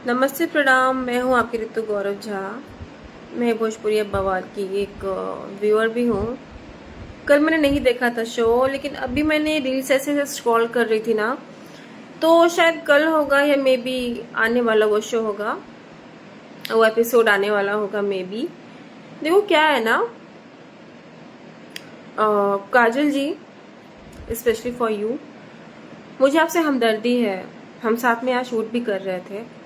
नमस्ते प्रणाम। मैं हूं आपकी ऋतु गौरव झा। मैं भोजपुरी बवाल की एक व्यूअर भी हूं। कल मैंने नहीं देखा था शो, लेकिन अभी मैंने रील्स ऐसे स्क्रॉल कर रही थी ना, तो शायद कल होगा या मे बी आने वाला वो शो होगा, वो एपिसोड आने वाला होगा मे बी। देखो क्या है ना, काजल जी, स्पेशली फॉर यू, मुझे आपसे हमदर्दी है। हम साथ में आज शूट भी कर रहे थे।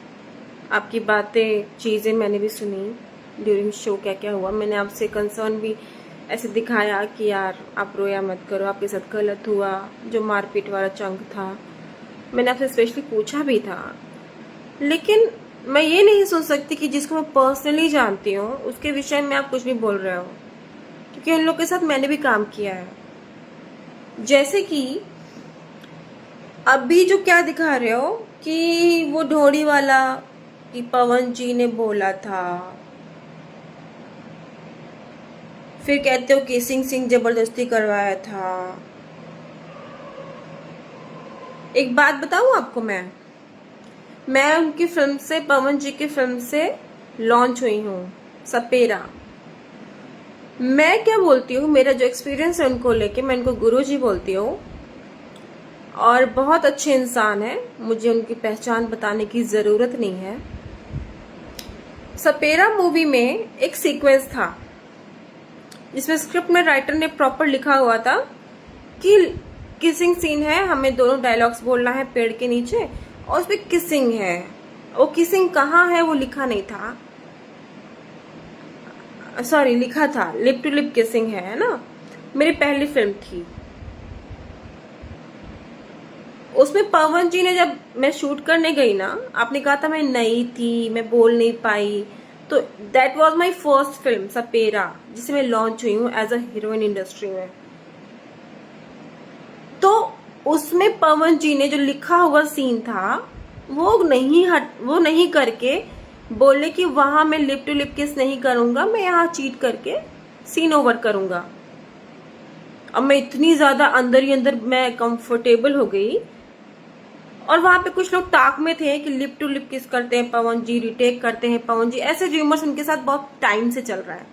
आपकी बातें, चीज़ें मैंने भी सुनी ड्यूरिंग शो, क्या क्या हुआ। मैंने आपसे कंसर्न भी ऐसे दिखाया कि यार आप रोया मत करो, आपके साथ गलत हुआ, जो मारपीट वाला चंक था। मैंने आपसे स्पेशली पूछा भी था, लेकिन मैं ये नहीं सोच सकती कि जिसको मैं पर्सनली जानती हूँ उसके विषय में आप कुछ भी बोल रहे हो, क्योंकि उन लोग के साथ मैंने भी काम किया है। जैसे कि अभी जो क्या दिखा रहे हो कि वो ढोड़ी वाला कि पवन जी ने बोला था, फिर कहते हो कि सिंह जबरदस्ती करवाया था। एक बात बताऊं आपको, मैं उनकी फिल्म से, पवन जी की फिल्म से लॉन्च हुई हूँ, सपेरा। मैं क्या बोलती हूँ, मेरा जो एक्सपीरियंस है उनको लेके, मैं उनको गुरुजी बोलती हूँ और बहुत अच्छे इंसान है, मुझे उनकी पहचान बताने की जरूरत नहीं है। सपेरा मूवी में एक सीक्वेंस था जिसमें स्क्रिप्ट में राइटर ने प्रॉपर लिखा हुआ था कि किसिंग सीन है, हमें दोनों डायलॉग्स बोलना है पेड़ के नीचे, और उसमें किसिंग है। वो किसिंग कहाँ है वो लिखा नहीं था, सॉरी लिखा था लिप टू लिप किसिंग है ना। मेरी पहली फिल्म थी, उसमें पवन जी ने, जब मैं शूट करने गई ना, आपने कहा था मैं नई थी, मैं बोल नहीं पाई, तो that was my first film Sapera, जिसे मैं लॉन्च हुई हूँ एज अ हीरोइन इंडस्ट्री में। तो उसमें पवन जी ने जो लिखा हुआ सीन था वो नहीं करके बोले कि वहां मैं लिप टू लिप किस नहीं करूंगा, मैं यहाँ चीट करके सीन ओवर करूंगा। अब मैं इतनी ज्यादा अंदर ही अंदर मैं कंफर्टेबल हो गई, और वहां पे कुछ लोग ताक में थे कि लिप टू लिप किस करते हैं पवन जी, रिटेक करते हैं पवन जी, ऐसे र्यूमर्स उनके साथ बहुत टाइम से चल रहा है।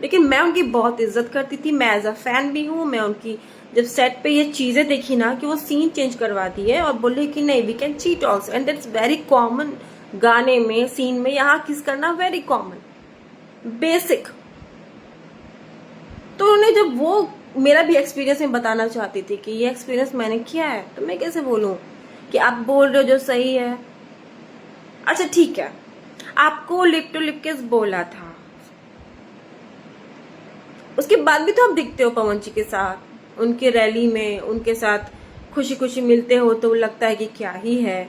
लेकिन मैं उनकी बहुत इज्जत करती थी, मैं एज अ फैन भी हूँ। मैं उनकी जब सेट पे ये चीजें देखी ना कि वो सीन चेंज करवा दिए और बोले कि नहीं we can cheat also, and that's very common. गाने में, सीन में यहाँ किस करना वेरी कॉमन, बेसिक। तो उन्होंने जब वो मेरा भी एक्सपीरियंस में बताना चाहती थी कि ये एक्सपीरियंस मैंने किया है, तो मैं कैसे बोलूं कि आप बोल रहे हो जो सही है। अच्छा ठीक है, आपको लिप टू लिप किस बोला था, उसके बाद भी तो आप दिखते हो पवन जी के साथ, उनके रैली में उनके साथ खुशी खुशी मिलते हो, तो लगता है कि क्या ही है,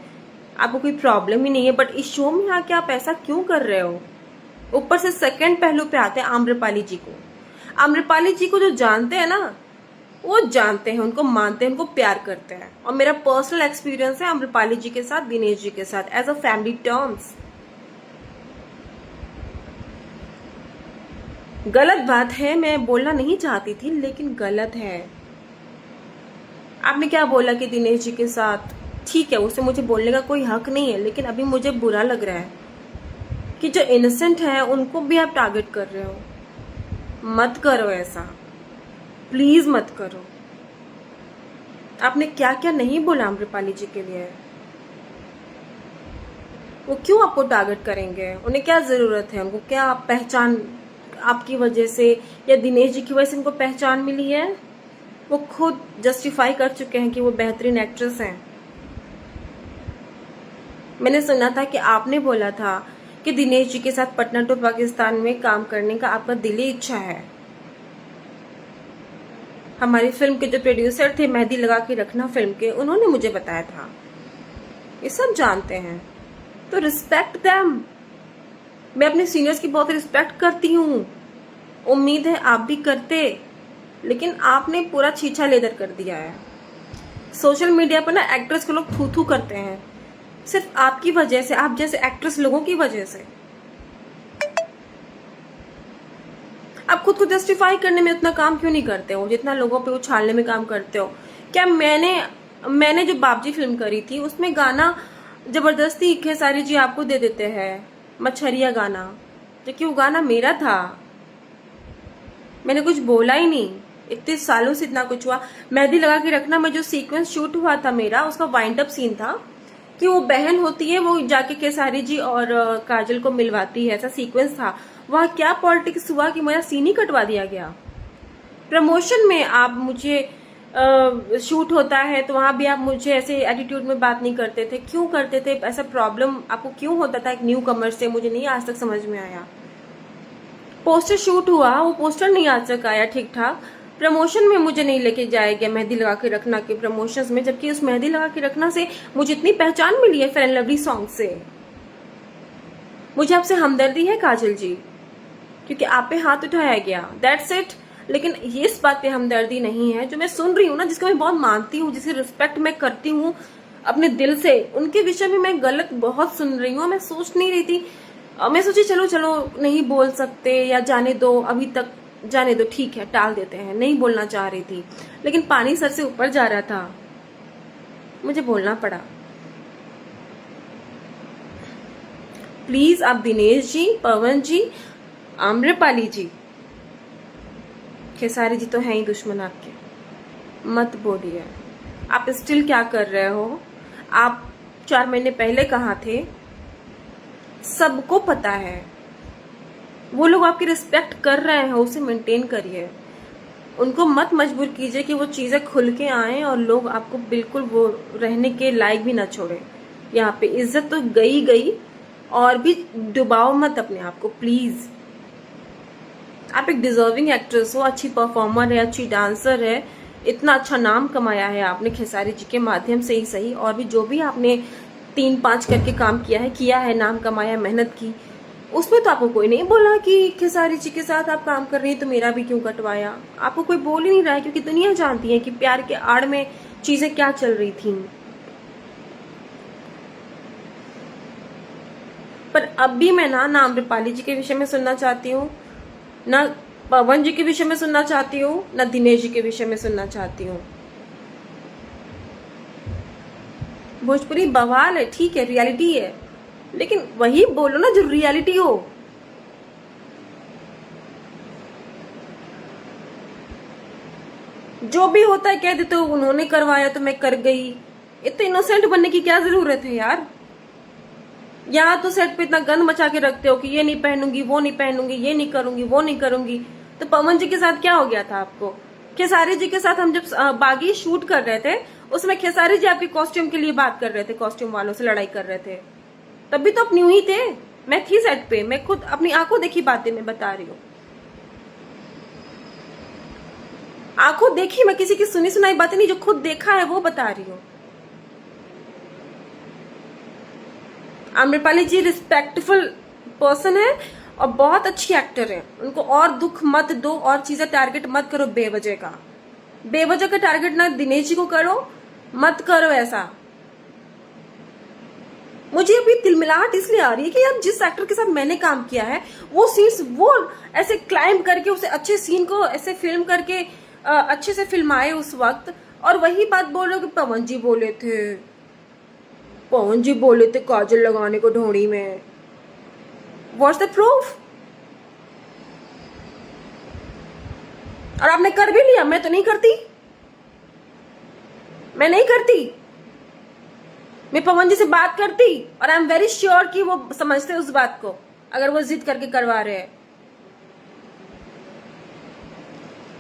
आपको कोई प्रॉब्लम ही नहीं है। बट इस शो में आके आप ऐसा क्यों कर रहे हो? ऊपर से सेकंड पहलू पे आते हैं आम्रपाली जी को। आम्रपाली जी को जो जानते हैं ना, वो जानते हैं, उनको मानते हैं, उनको प्यार करते हैं। और मेरा पर्सनल एक्सपीरियंस है आम्रपाली जी के साथ, दिनेश जी के साथ, एज अ फैमिली टर्म्स। गलत बात है, मैं बोलना नहीं चाहती थी लेकिन गलत है। आपने क्या बोला कि दिनेश जी के साथ, ठीक है, उसे मुझे बोलने का कोई हक नहीं है, लेकिन अभी मुझे बुरा लग रहा है कि जो इनोसेंट है उनको भी आप टारगेट कर रहे हो। मत करो ऐसा, प्लीज मत करो। आपने क्या क्या नहीं बोला अम्रपाली जी के लिए, वो क्यों आपको टारगेट करेंगे? उन्हें क्या जरूरत है? उनको क्या पहचान आपकी वजह से या दिनेश जी की वजह से उनको पहचान मिली है? वो खुद जस्टिफाई कर चुके हैं कि वो बेहतरीन एक्ट्रेस हैं। मैंने सुना था कि आपने बोला था कि दिनेश जी के साथ पटना टू पाकिस्तान में काम करने का आपका दिली इच्छा है। हमारी फिल्म के जो प्रोड्यूसर थे, मेहंदी लगा के रखना फिल्म के, उन्होंने मुझे बताया था। ये सब जानते हैं, तो रिस्पेक्ट देम। मैं अपने सीनियर्स की बहुत रिस्पेक्ट करती हूँ, उम्मीद है आप भी करते, लेकिन आपने पूरा छीछा लेदर कर दिया है। सोशल मीडिया पर ना एक्ट्रेस को लोग थू थू करते हैं, सिर्फ आपकी वजह से, आप जैसे एक्ट्रेस लोगों की वजह से। आप खुद को जस्टिफाई करने में उतना काम क्यों नहीं करते हो जितना लोगों पे उछालने में काम करते हो? क्या मैंने जो बाबजी फिल्म करी थी उसमें गाना जबरदस्ती खेसारी जी आपको दे देते हैं मच्छरिया गाना, जो कि वो गाना मेरा था, मैंने कुछ बोला ही नहीं। इतने सालों से इतना कुछ हुआ। मेहंदी लगा के रखना में जो सीक्वेंस शूट हुआ था मेरा, उसका वाइंड अप सीन था कि वो बहन होती है, वो जाके खेसारी जी और काजल को मिलवाती है, ऐसा सीक्वेंस था। वहां क्या पॉलिटिक्स हुआ कि मेरा सीन ही कटवा दिया गया। प्रमोशन में आप मुझे शूट होता है तो वहां भी आप मुझे ऐसे एटीट्यूड में बात नहीं करते थे, क्यों करते थे? ऐसा प्रॉब्लम आपको क्यों होता था एक न्यू कमर से? मुझे नहीं आज तक समझ में आया। पोस्टर शूट हुआ, वो पोस्टर नहीं आज तक आया ठीक ठाक। प्रमोशन में मुझे नहीं लेके जाया गया मेहंदी लगा के रखना के प्रमोशंस में, जबकि उस मेहंदी लगा के रखना से मुझे इतनी पहचान मिली है फेयर एंड लवली सॉन्ग से। मुझे आपसे हमदर्दी है काजल जी, क्योंकि आप पे हाथ उठाया गया, दैट्स इट। लेकिन ये इस बात पे हमदर्दी नहीं है जो मैं सुन रही हूँ ना, जिसको मैं बहुत मानती हूँ, जिसकी रिस्पेक्ट मैं करती हूँ अपने दिल से, उनके विषय में मैं गलत बहुत सुन रही हूँ। मैं सोच नहीं रही थी, मैं सोची चलो चलो नहीं बोल सकते या जाने दो, अभी तक जाने दो, ठीक है टाल देते हैं, नहीं बोलना चाह रही थी, लेकिन पानी सर से ऊपर जा रहा था, मुझे बोलना पड़ा। प्लीज आप दिनेश जी, पवन जी, आम्रपाली जी, खेसारी जी तो है ही दुश्मन आपके, मत बोलिए। आप स्टिल क्या कर रहे हो? आप 4 महीने पहले कहाँ थे? सबको पता है। वो लोग आपकी रिस्पेक्ट कर रहे हैं, उसे मेंटेन करिए। उनको मत मजबूर कीजिए कि वो चीजें खुल के आए और लोग आपको बिल्कुल वो रहने के लायक भी ना छोड़े। यहाँ पे इज्जत तो गई गई, और भी डुबाओ मत अपने आप को प्लीज। आप एक डिजर्विंग एक्ट्रेस हो, अच्छी परफॉर्मर है, अच्छी डांसर है, इतना अच्छा नाम कमाया है आपने खेसारी जी के माध्यम से ही सही, और भी जो भी आपने 3-5 करके काम किया है, नाम कमाया, मेहनत की, उसमें तो आपको कोई नहीं बोला कि खेसारी जी के साथ आप काम कर रही हैं तो मेरा भी क्यों कटवाया। आपको कोई बोल ही नहीं रहा है, क्योंकि दुनिया जानती है कि प्यार के आड़ में चीजें क्या चल रही थी। पर अब भी मैं ना आम्रपाली जी के विषय में सुनना चाहती हूँ, ना पवन जी के विषय में सुनना चाहती हूँ, ना दिनेश जी के विषय में सुनना चाहती हूँ। भोजपुरी बवाल है, ठीक है, रियलिटी है, लेकिन वही बोलो ना जो रियलिटी हो। जो भी होता है कह देते हो उन्होंने करवाया तो मैं कर गई। इतने इनोसेंट बनने की क्या जरूरत है यार? यहाँ तो सेट पे इतना गंद मचा के रखते हो कि ये नहीं पहनूंगी, वो नहीं पहनूंगी, ये नहीं करूंगी, वो नहीं करूंगी। तो पवन जी के साथ क्या हो गया था आपको? खेसारी जी के साथ हम जब बागी शूट कर रहे थे, उसमें खेसारी जी आपके कॉस्ट्यूम के लिए बात कर रहे थे, कॉस्ट्यूम वालों से लड़ाई कर रहे थे, तब भी तो आप न्यू ही थे। मैं थी सेट पे, मैं खुद अपनी आंखों देखी बातें मैं बता रही हूँ, आंखों देखी, मैं किसी की सुनी सुनाई बातें नहीं, जो खुद देखा है वो बता रही हूँ। आम्रपाली जी रिस्पेक्टफुल पर्सन है और बहुत अच्छी एक्टर है, उनको और दुख मत दो और चीजें टारगेट मत करो बेवजह का। बेवजह का टारगेट ना दिनेश जी को करो, मत करो ऐसा। मुझे अभी तिलमिलाहट इसलिए आ रही है कि यार जिस एक्टर के साथ मैंने काम किया है वो सीन्स वो ऐसे क्लाइंब करके उसे अच्छे सीन को ऐसे फिल्म करके अच्छे से फिल्माए उस वक्त, और वही बात बोल रहे हो कि पवन जी बोले थे, पवन जी बोले थे काजल लगाने को ढोड़ी में। What's the proof? और आपने कर भी लिया, मैं तो नहीं करती, मैं नहीं करती। मैं पवन जी से बात करती और आई एम वेरी श्योर कि वो समझते उस बात को, अगर वो जिद करके करवा रहे हैं।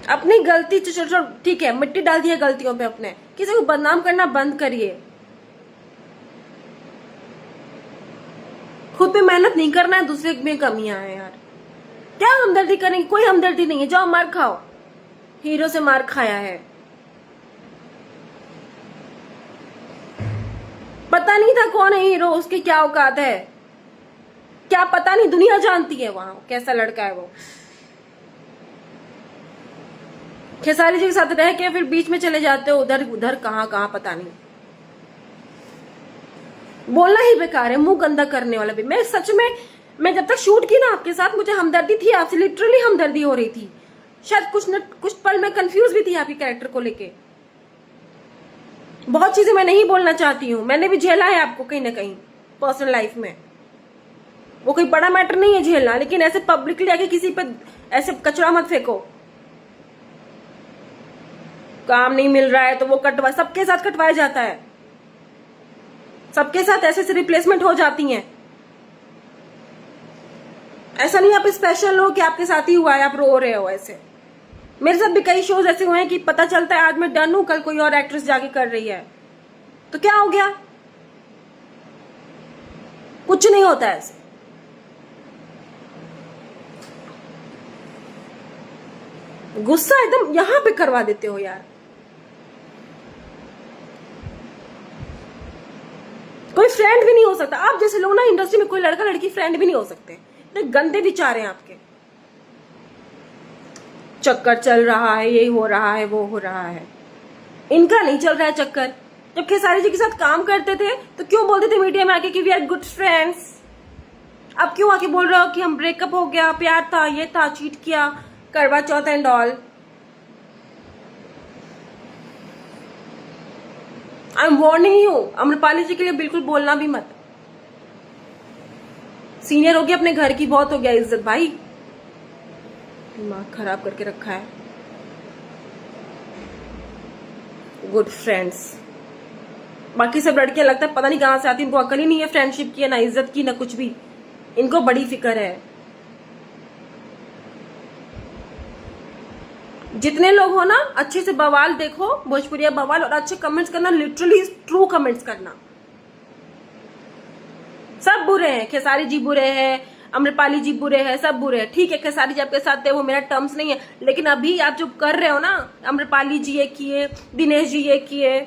अपनी गलती ठीक है, मिट्टी डाल दिया गलतियों पे, अपने किसी को बदनाम करना बंद करिए। खुद पे मेहनत नहीं करना है, दूसरे में कमियां हैं यार। क्या हमदर्दी करेंगे? कोई हमदर्दी नहीं है, जाओ मार खाओ। हीरो से मार खाया है, पता नहीं था कौन है हीरो, उसकी क्या औकात है, क्या पता नहीं, दुनिया जानती है वहां कैसा लड़का है वो। खेसारी जी के साथ रह के फिर बीच में चले जाते हो उधर उधर, कहां कहां पता नहीं। बोलना ही बेकार है, मुंह गंदा करने वाला भी। मैं सच में, मैं जब तक शूट की ना आपके साथ, मुझे हमदर्दी थी आपसे, लिटरली हमदर्दी हो रही थी। शायद कुछ पल में कंफ्यूज भी थी आपके कैरेक्टर को लेके, बहुत चीजें मैं नहीं बोलना चाहती हूँ, मैंने भी झेला है आपको कहीं ना कहीं पर्सनल लाइफ में। वो कोई बड़ा मैटर नहीं है झेलना, लेकिन ऐसे पब्लिकली आके किसी पे ऐसे कचरा मत फेंको। काम नहीं मिल रहा है तो वो कटवा, सबके साथ कटवाया जाता है, सबके साथ ऐसे ऐसे रिप्लेसमेंट हो जाती हैं। ऐसा नहीं आप स्पेशल हो कि आपके साथ ही हुआ है, आप रो रहे हो। ऐसे मेरे साथ भी कई शोज ऐसे हुए हैं कि पता चलता है आज मैं डन हूं, कल कोई और एक्ट्रेस जाके कर रही है, तो क्या हो गया? कुछ नहीं होता ऐसे। गुस्सा एकदम यहां पे करवा देते हो यार। कोई फ्रेंड भी नहीं हो सकता आप जैसे लोग ना, इंडस्ट्री में कोई लड़का लड़की फ्रेंड भी नहीं हो सकते, इतने गंदे विचार हैं आपके। चक्कर चल रहा है, ये हो रहा है, वो हो रहा है। इनका नहीं चल रहा है चक्कर। जब खेसारी जी के साथ काम करते थे तो क्यों बोलते थे मीडिया में आके कि वी आर गुड फ्रेंड्स? अब क्यों आके बोल रहे हो कि हम ब्रेकअप हो गया, प्यार था, ये था, चीट किया, Karva Chauth and all? I am warning you, Amrapali ji के लिए बिल्कुल बोलना भी मत। सीनियर हो गया, अपने घर की बहुत हो गया इज्जत भाई, दिमाग खराब करके रखा है। गुड फ्रेंड्स, बाकी सब लड़कियां लगता है पता नहीं कहां से आती, इनको अकल ही नहीं है फ्रेंडशिप की, ना इज्जत की, ना कुछ भी। इनको बड़ी फिक्र है। जितने लोग हो ना, अच्छे से बवाल देखो, भोजपुरिया बवाल, और अच्छे कमेंट्स करना, लिटरली ट्रू कमेंट्स करना। सब बुरे हैं, खेसारी जी बुरे हैं, अम्रपाली जी बुरे हैं, सब बुरे हैं। ठीक है, खेसारी जी आपके साथ थे, वो मेरा टर्म्स नहीं है, लेकिन अभी आप जो कर रहे हो ना, अम्रपाली जी ये किए, दिनेश जी ये किए,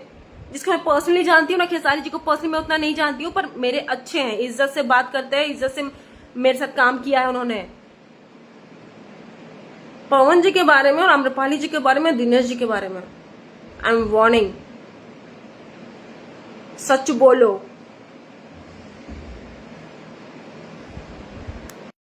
जिसको मैं पर्सनली जानती हूँ ना, खेसारी जी को पर्सनली मैं उतना नहीं जानती हूँ, पर मेरे अच्छे हैं, इज्जत से बात करते हैं, इज्जत से मेरे साथ काम किया है उन्होंने। पवन जी के बारे में और अम्रपाली जी के बारे में, दिनेश जी के बारे में, आई एम वार्निंग। सच बोलो।